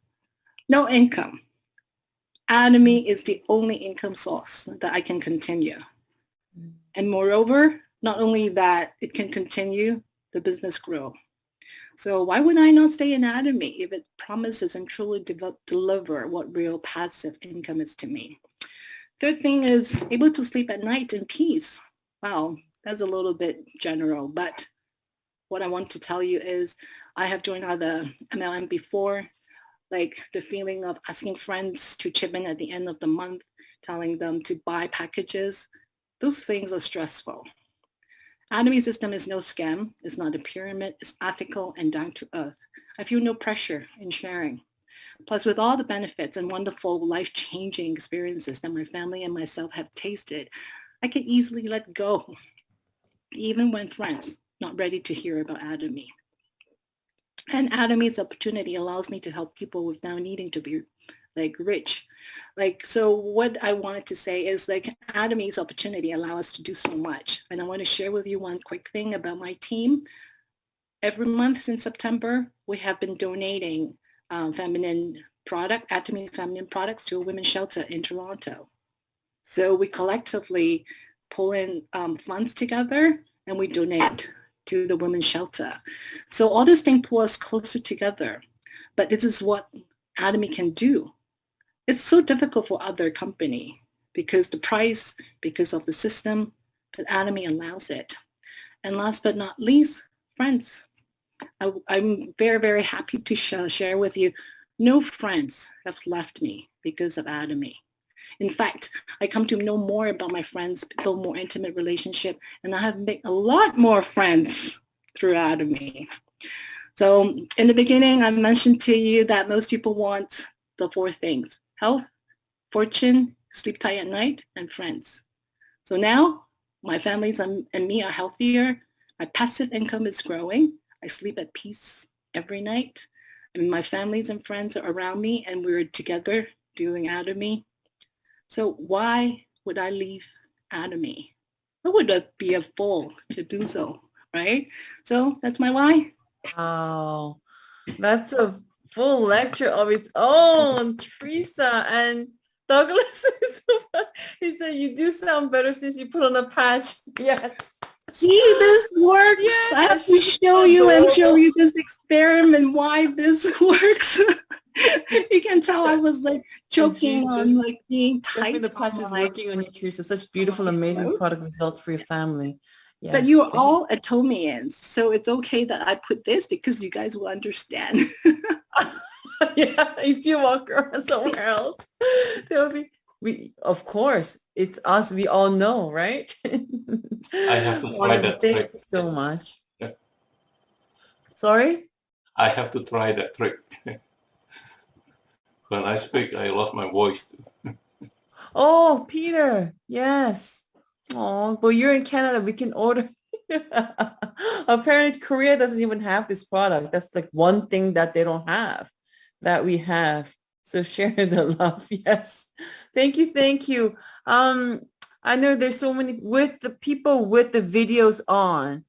No income. Atomy is the only income source that I can continue. And moreover, not only that, it can continue the business grow. So why would I not stay in Atomy if it promises and truly deliver what real passive income is to me? Third thing is able to sleep at night in peace. Wow, that's a little bit general, but what I want to tell you is I have joined other MLM before, like the feeling of asking friends to chip in at the end of the month, telling them to buy packages. Those things are stressful. Atomy system is no scam. It's not a pyramid. It's ethical and down to earth. I feel no pressure in sharing. Plus, with all the benefits and wonderful life-changing experiences that my family and myself have tasted, I can easily let go, even when friends not ready to hear about Atomy. And Atomy's opportunity allows me to help people without needing to be like rich. Like, so what I wanted to say is like Atomy's opportunity allow us to do so much. And I want to share with you one quick thing about my team. Every month since September, we have been donating feminine product, Atomy feminine products to a women's shelter in Toronto. So we collectively pull in funds together and we donate to the women's shelter. So all this thing pull us closer together. But this is what Atomy can do. It's so difficult for other company because the price, because of the system, but Atomy allows it. And last but not least, friends. I'm very, very happy to share with you, no friends have left me because of Atomy. In fact, I come to know more about my friends, build more intimate relationship, and I have made a lot more friends through Atomy. So in the beginning, I mentioned to you that most people want the four things: health, fortune, sleep tight at night, and friends. So now my families and me are healthier. My passive income is growing. I sleep at peace every night. And my families and friends are around me and we're together doing Atomy. So why would I leave Atomy? I would be a fool to do so, right? So that's my why. Wow, that's a full lecture of its own. Teresa and Douglas, he said, you do sound better since you put on a patch. Yes. See, this works. Yes, I have to show you and show adorable. you this experiment why this works. You can tell I was like choking on like being Definitely tight. the patch on is my- working on you, Teresa. Such beautiful, amazing product results for your family. Yes. But you're all Atomians, so it's okay that I put this because you guys will understand. Yeah, if you walk around somewhere else, there'll be, of course, it's us, we all know, right? I have to try that Thank trick. you so much. Yeah. Sorry? I have to try that trick. When I speak, I lost my voice. Oh, Peter, yes. Oh, but you're in Canada, we can order. Apparently, Korea doesn't even have this product. That's like one thing that they don't have, that we have. So share the love. Yes. Thank you. Thank you. I know there's so many with the people with the videos on.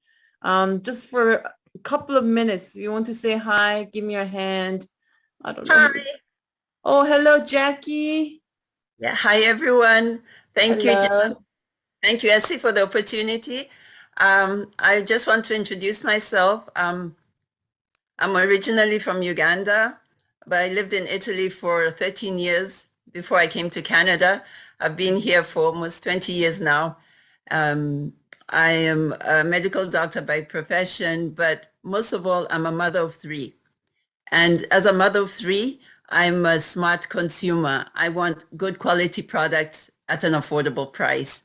Just for a couple of minutes, you want to say hi, give me a hand. I don't know. Hi. Oh, hello, Jackie. Yeah. Hi, everyone. Thank you. Hello. Thank you, Essie, for the opportunity. I just want to introduce myself. I'm originally from Uganda, but I lived in Italy for 13 years before I came to Canada. I've been here for almost 20 years now. I am a medical doctor by profession, but most of all, I'm a mother of three. And as a mother of three, I'm a smart consumer. I want good quality products at an affordable price.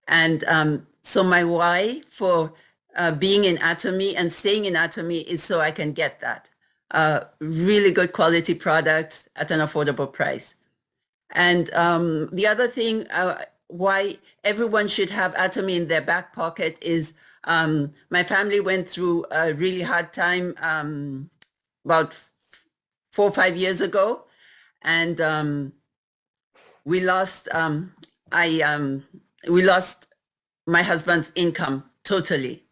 And so my why for being in Atomy and staying in Atomy is so I can get that. Really good quality products at an affordable price. And the other thing why everyone should have Atomy in their back pocket is my family went through a really hard time about 4 or 5 years ago, and we lost we lost my husband's income totally.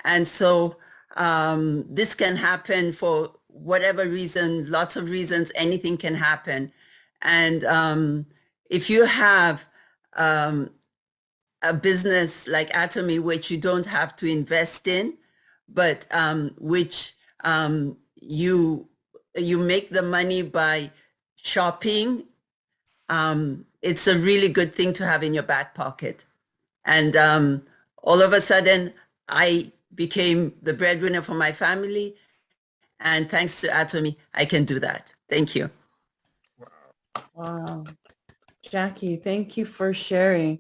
And so this can happen for whatever reason, lots of reasons, anything can happen. And if you have a business like Atomy, which you don't have to invest in, but which you make the money by shopping, it's a really good thing to have in your back pocket. And all of a sudden, I became the breadwinner for my family. And thanks to Atomy, I can do that. Thank you. Wow. Jackie, thank you for sharing.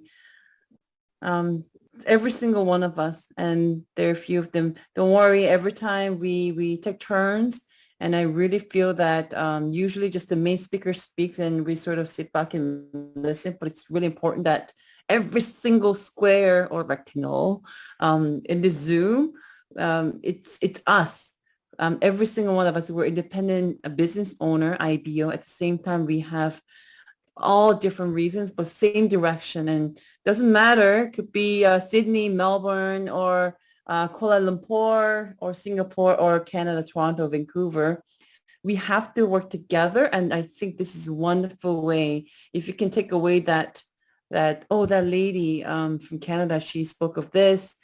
Every single one of us, and there are a few of them. Don't worry, every time we take turns, and I really feel that usually just the main speaker speaks and we sort of sit back and listen, but it's really important that every single square or rectangle in the Zoom, it's us. Every single one of us, we're independent, a business owner, IBO. At the same time, we have all different reasons, but same direction. And doesn't matter, it could be Sydney, Melbourne, or Kuala Lumpur, or Singapore, or Canada, Toronto, Vancouver. We have to work together. And I think this is a wonderful way. If you can take away that lady from Canada, she spoke of this.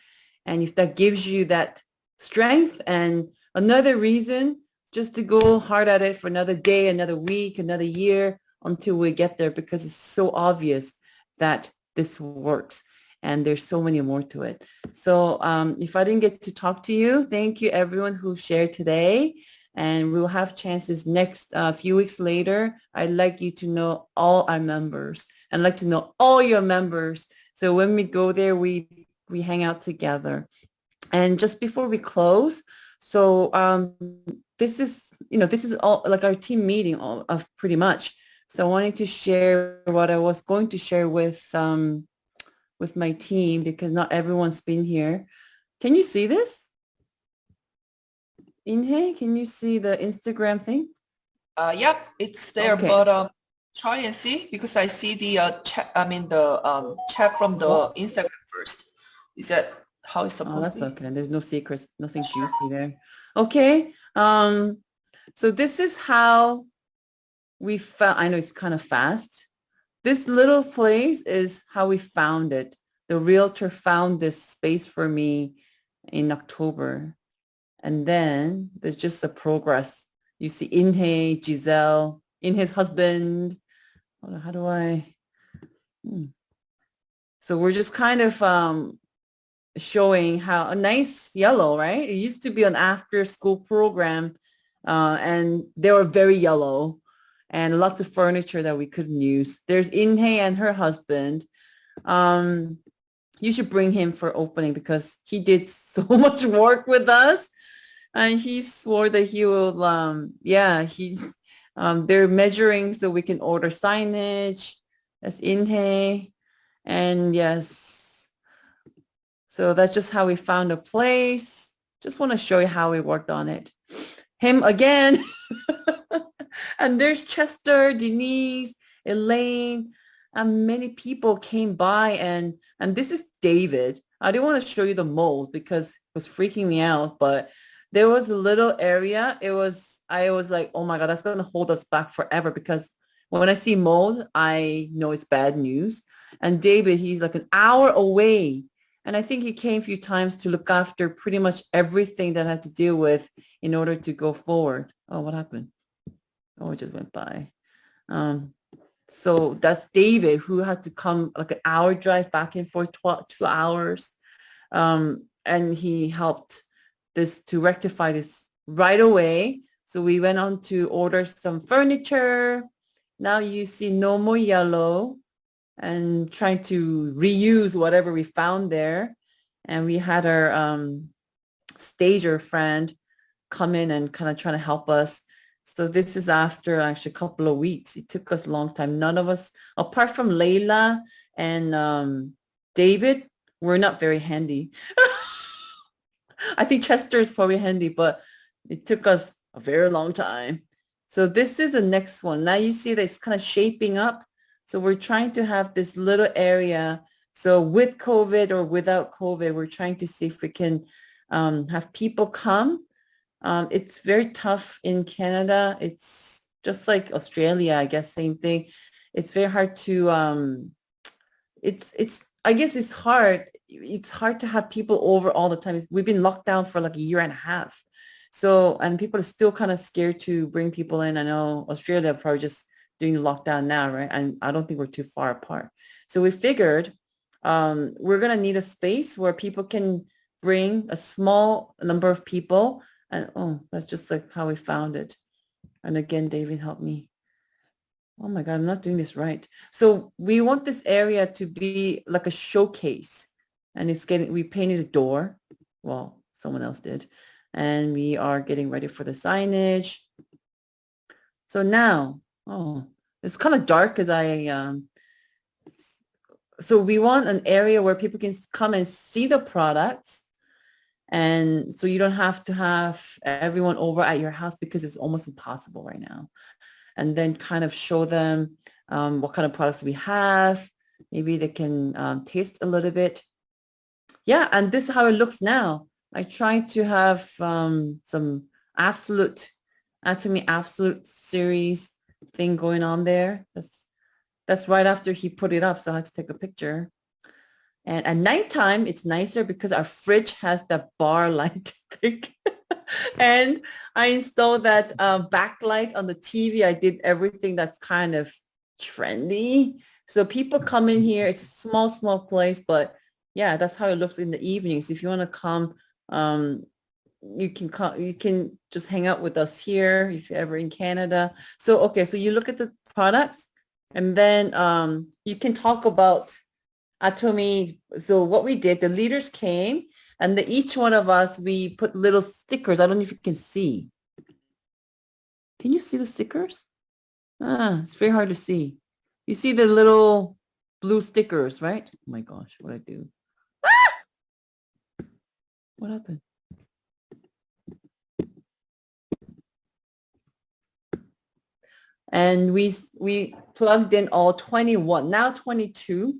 And if that gives you that strength and another reason just to go hard at it for another day, another week, another year, until we get there, because it's so obvious that this works and there's so many more to it. So if I didn't get to talk to you, thank you everyone who shared today, and we'll have chances next few weeks later. I'd like you to know all our members. I'd like to know all your members. So when we go there, we hang out together. And just before we close, so this is all like our team meeting of pretty much. So I wanted to share what I was going to share with my team, because not everyone's been here. Can you see this? Inhe, can you see the Instagram thing? Yep, it's there, Okay. but try and see, because I see the chat. I mean the chat from the Instagram first. Is that how it's Oh, supposed that's to be? okay. There's no secrets, nothing juicy there. Okay. So this is how we found, I know it's kind of fast. This little place is how we found it. The realtor found this space for me in October. And then there's just the progress. You see Inhe, Giselle, Inhe's husband. Hold on, how do I? So we're just kind of showing how a nice yellow, right? It used to be an after school program and they were very yellow and lots of furniture that we couldn't use. There's Inhe and her husband. You should bring him for opening because he did so much work with us. And he swore that he will, they're measuring so we can order signage. That's Inhe. And yes, so that's just how we found a place. Just want to show you how we worked on it. Him again. And there's Chester, Denise, Elaine, and many people came by. And this is David. I didn't want to show you the mold because it was freaking me out, but there was a little area. I was like, oh my God, that's going to hold us back forever because when I see mold, I know it's bad news. And David, he's like an hour away. And I think he came a few times to look after pretty much everything that I had to deal with in order to go forward. Oh, what happened? Oh, it just went by. So that's David who had to come like an hour drive back and forth, 2 hours. And he helped this to rectify this right away. So we went on to order some furniture. Now you see no more yellow and trying to reuse whatever we found there. And we had our stager friend come in and kind of trying to help us. So this is after actually a couple of weeks. It took us a long time. None of us, apart from Layla and David, we're not very handy. I think Chester is probably handy, but it took us a very long time. So this is the next one. Now you see that it's kind of shaping up. So we're trying to have this little area. So with COVID or without COVID, we're trying to see if we can have people come. It's very tough in Canada. It's just like Australia, I guess, same thing. It's very hard to, I guess it's hard. It's hard to have people over all the time. We've been locked down for like a year and a half. So, and people are still kind of scared to bring people in. I know Australia probably just doing the lockdown now, right? And I don't think we're too far apart. So we figured we're going to need a space where people can bring a small number of people. And oh, that's just like how we found it. And again, David helped me. Oh my God, I'm not doing this right. So we want this area to be like a showcase. And we painted a door. Well, someone else did. And we are getting ready for the signage. So now, oh, it's kind of dark because so we want an area where people can come and see the products. And so you don't have to have everyone over at your house because it's almost impossible right now. And then kind of show them what kind of products we have. Maybe they can taste a little bit. Yeah, and this is how it looks now. I tried to have some Atomy Absolute series thing going on there. That's right after he put it up, so I had to take a picture. And at nighttime, it's nicer because our fridge has that bar light thing. And I installed that backlight on the TV. I did everything that's kind of trendy. So people come in here. It's a small place, but yeah, that's how it looks in the evenings. If you want to come, you can come. You can just hang out with us here if you're ever in Canada. So okay, so you look at the products, and then you can talk about Atomy. So what we did, the leaders came, and each one of us, we put little stickers. I don't know if you can see. Can you see the stickers? It's very hard to see. You see the little blue stickers, right? Oh my gosh, what I do? What happened? And we plugged in all 21, now 22,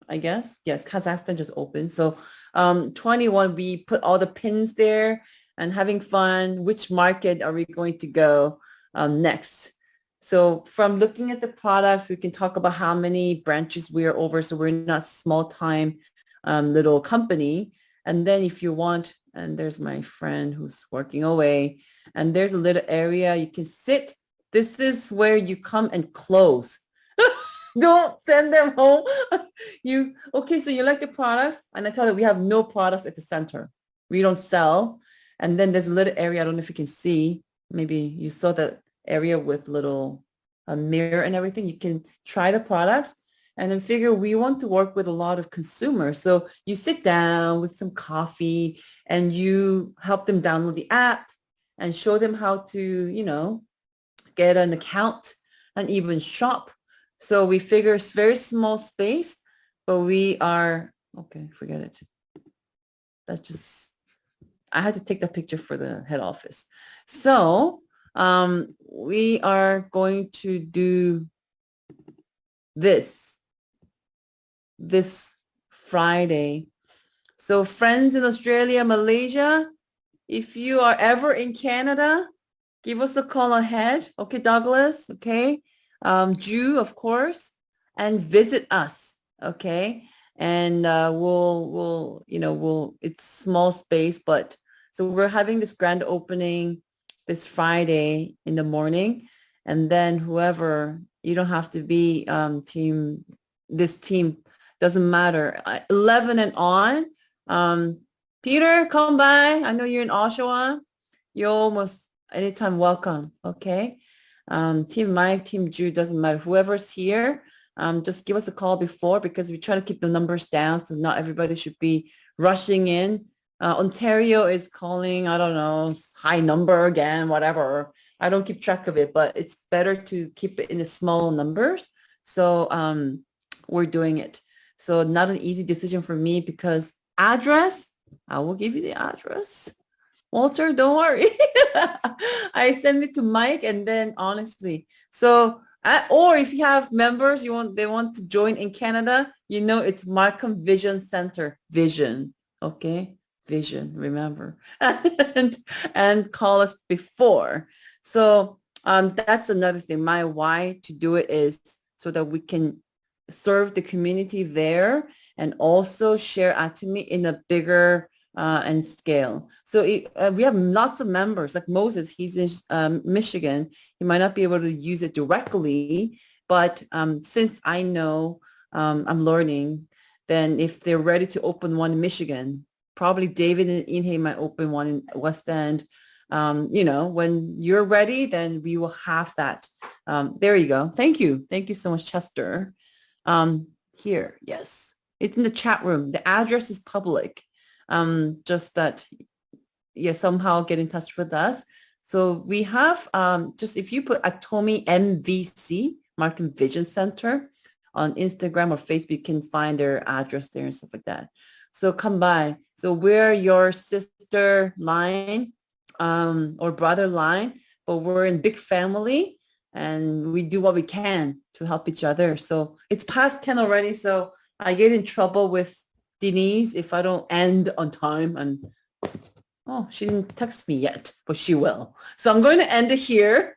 I guess. Yes, Kazakhstan just opened. So 21, we put all the pins there. and having fun. Which market are we going to go next? So from looking at the products, we can talk about how many branches we are over. So we're not small time little company. And then if you want, and there's my friend who's working away, and there's a little area you can sit. This is where you come and close. Don't send them home. Okay, so you like the products? And I tell you, we have no products at the center. We don't sell. And then there's a little area, I don't know if you can see, maybe you saw that area with little mirror and everything. You can try the products and then figure we want to work with a lot of consumers. So you sit down with some coffee and you help them download the app and show them how to, get an account and even shop. So we figure it's very small space, but we are, okay, forget it. I had to take that picture for the head office. So we are going to do this Friday. So friends in Australia, Malaysia, if you are ever in Canada, give us a call ahead. Okay, Douglas, okay? Jew, of course, and visit us, okay? And it's small space, but so we're having this grand opening this Friday in the morning. And then whoever, you don't have to be this team, doesn't matter. 11 and on. Peter, come by. I know you're in Oshawa. You're almost anytime welcome, okay? Team Mike, Team Drew, doesn't matter. Whoever's here, just give us a call before because we try to keep the numbers down so not everybody should be rushing in. Ontario is calling, I don't know, high number again, whatever. I don't keep track of it, but it's better to keep it in the small numbers. So we're doing it. So not an easy decision for me because address, I will give you the address. Walter, don't worry. I send it to Mike and then honestly. So, or if you have members, they want to join in Canada, it's Markham Vision Center. Vision, okay? Vision, remember. and call us before. So that's another thing. My why to do it is so that we can serve the community there and also share Atomy in a bigger and scale. So we have lots of members like Moses, he's in Michigan. He might not be able to use it directly, but since I know I'm learning, then if they're ready to open one in Michigan, probably David and Inhe might open one in West End. When you're ready, then we will have that. There you go. Thank you. Thank you so much, Chester. Here, yes. It's in the chat room. The address is public. Just that, somehow get in touch with us. So we have, just if you put Atomy MVC, Markham Vision Center, on Instagram or Facebook, you can find their address there and stuff like that. So come by. So we're your sister line or brother line, but we're in big family and we do what we can to help each other. So it's past 10 already. So I get in trouble with Denise if I don't end on time. And oh, she didn't text me yet, but she will. So I'm going to end it here.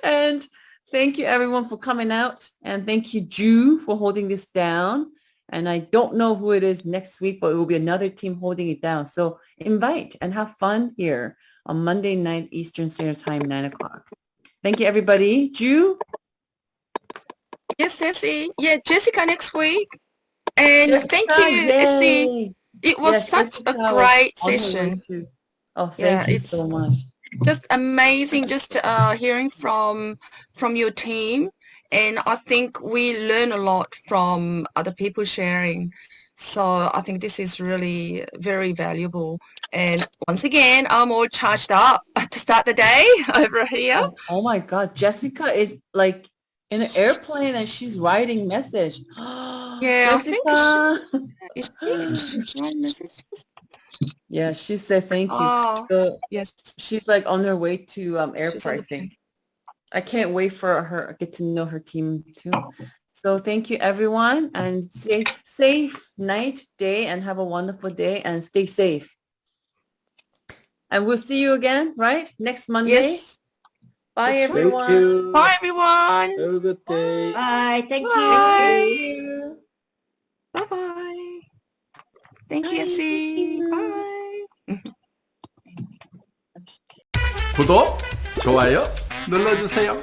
And thank you everyone for coming out. And thank you, Ju, for holding this down. And I don't know who it is next week, but it will be another team holding it down. So invite and have fun here on Monday night, Eastern Standard Time, 9 o'clock. Thank you, everybody. Ju? Yes, Essie. Yeah, Jessica next week. And Jessica, thank you, Essie. yay. It was Yes, such Jessica a was great on her way session. too. Oh, thank Yeah, you it's so much. just amazing just hearing from your team. And I think we learn a lot from other people sharing. So I think this is really very valuable. And once again, I'm all charged up to start the day over here. Oh my God. Jessica is like in an airplane and she's writing message. Yeah, Jessica. I think is she writing messages? Yeah, she said thank you. Oh, So yes. she's like on her way to She's airport, on I the think. plane. I can't wait for her, get to know her team too. So thank you everyone and safe night, day, and have a wonderful day and stay safe. And we'll see you again, right? Next Monday. Yes. Bye, That's right. everyone. Thank you. Bye, everyone. Have a good day. Bye. Thank Bye. you. Bye-bye. Thank you, Essie. Bye. 구독, 좋아요 눌러주세요.